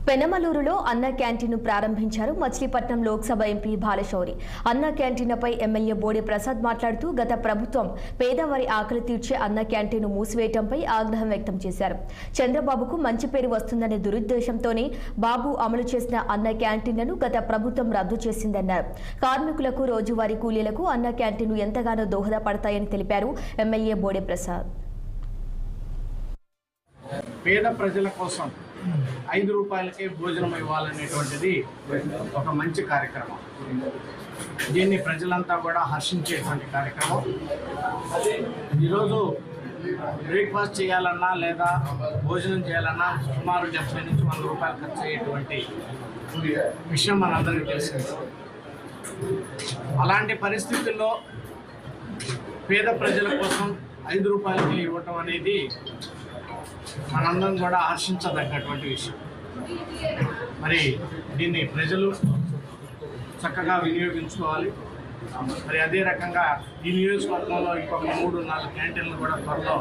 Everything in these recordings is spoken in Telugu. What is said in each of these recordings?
పెనమలూరులో అన్న క్యాంటీన్ ప్రారంభించారు మచిలీపట్నం లోక్సభ ఎంపీ బాలశౌరి. అన్న క్యాంటీన్పై ఎమ్మెల్యే బోడే ప్రసాద్ మాట్లాడుతూ గత ప్రభుత్వం పేదవారి ఆకలి తీర్చే అన్న క్యాంటీన్ మూసివేయడంపై ఆగ్రహం వ్యక్తం చేశారు. చంద్రబాబుకు మంచి పేరు వస్తుందనే దురుద్దేశంతోనే బాబు అమలు చేసిన అన్న క్యాంటీన్లను గత ప్రభుత్వం రద్దు చేసిందన్నారు. కార్మికులకు రోజువారీ కూలీలకు అన్న క్యాంటీన్ ఎంతగానో దోహదపడతాయని తెలిపారు ఎమ్మెల్యే బోడే ప్రసాద్. పేద ప్రజల కోసం 5 రూపాయలకే భోజనం ఇవ్వాలనేటువంటిది ఒక మంచి కార్యక్రమం. దీన్ని ప్రజలంతా కూడా హర్షించేటువంటి కార్యక్రమం. ఈరోజు బ్రేక్ఫాస్ట్ చేయాలన్నా లేదా భోజనం చేయాలన్నా సుమారు 70 నుంచి 100 రూపాయలు ఖర్చు అయ్యేటువంటి విషయం మనందరికీ తెలిసింది. అలాంటి పరిస్థితుల్లో పేద ప్రజల కోసం 5 రూపాయలకి ఇవ్వటం అనేది మనందరం కూడా హర్షించదగ్గటువంటి విషయం. మరి దీన్ని ప్రజలు చక్కగా వినియోగించుకోవాలి. మరి అదే రకంగా ఈ నియోజకవర్గంలో ఇంకొక 3-4 క్యాంటీన్లు కూడా త్వరలో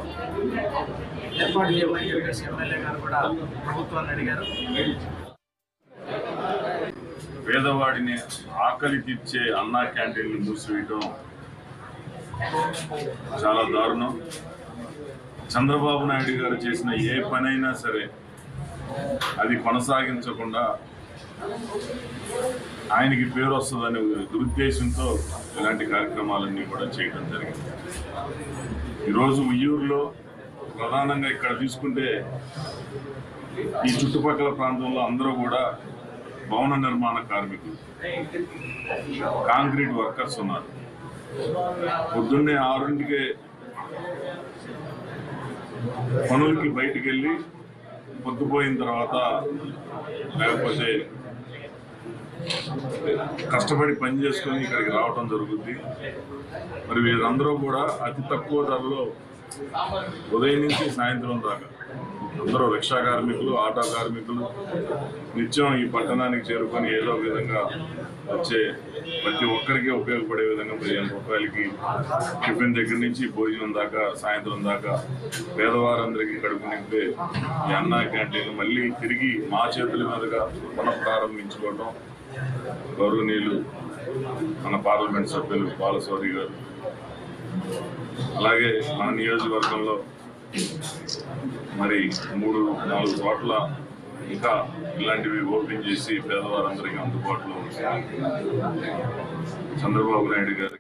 ఏర్పాటు చేయమని చెప్పేసి ఎమ్మెల్యే గారు కూడా ప్రభుత్వాన్ని అడిగారు. పేదవాడిని ఆకలి తీర్చే అన్నా క్యాంటీన్లు మూసివేయడం చాలా దారుణం. చంద్రబాబు నాయుడు గారు చేసిన ఏ పనైనా సరే అది కొనసాగించకుండా ఆయనకి పేరు వస్తుందనే దురుద్దేశంతో ఇలాంటి కార్యక్రమాలన్నీ కూడా చేయడం జరిగింది. ఈరోజు ఉయ్యూరులో ప్రధానంగా ఇక్కడ తీసుకుంటే ఈ చుట్టుపక్కల ప్రాంతంలో అందరూ కూడా భవన నిర్మాణ కార్మికులు, కాంక్రీట్ వర్కర్స్ ఉన్నారు. పొద్దున్నే 6ంటికే పనులకి బయటికి వెళ్ళి పొద్దుపోయిన తర్వాత లేకపోతే కష్టపడి పని చేసుకొని ఇక్కడికి రావటం జరుగుద్ది. మరి వీరందరూ కూడా అతి తక్కువ ధరలో ఉదయం నుంచి సాయంత్రం దాకా అందరూ రిక్షా కార్మికులు, ఆటో కార్మికులు నిత్యం ఈ పట్టణానికి చేరుకొని ఏదో విధంగా వచ్చే ప్రతి ఒక్కరికి ఉపయోగపడే విధంగా 15 రూపాయలకి టిఫిన్ దగ్గర నుంచి భోజనం దాకా సాయంత్రం దాకా పేదవారందరికీ కడుపు నింపే ఈ అన్నా క్యాంటీన్ మళ్ళీ తిరిగి మా చేతుల మీదుగా పునఃప్రారంభించుకోవడం గౌరవనీయులు మన పార్లమెంట్ సభ్యులు బాలశౌరి గారు, అలాగే మన నియోజకవర్గంలో మరి 3-4 చోట్ల ఇంకా ఇలాంటివి ఓపెన్ చేసి పేదవారందరికీ అందుబాటులో చంద్రబాబు నాయుడు గారు.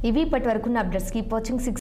ఇవి ఇప్పటి వరకు అప్డేట్స్. Keep watching 6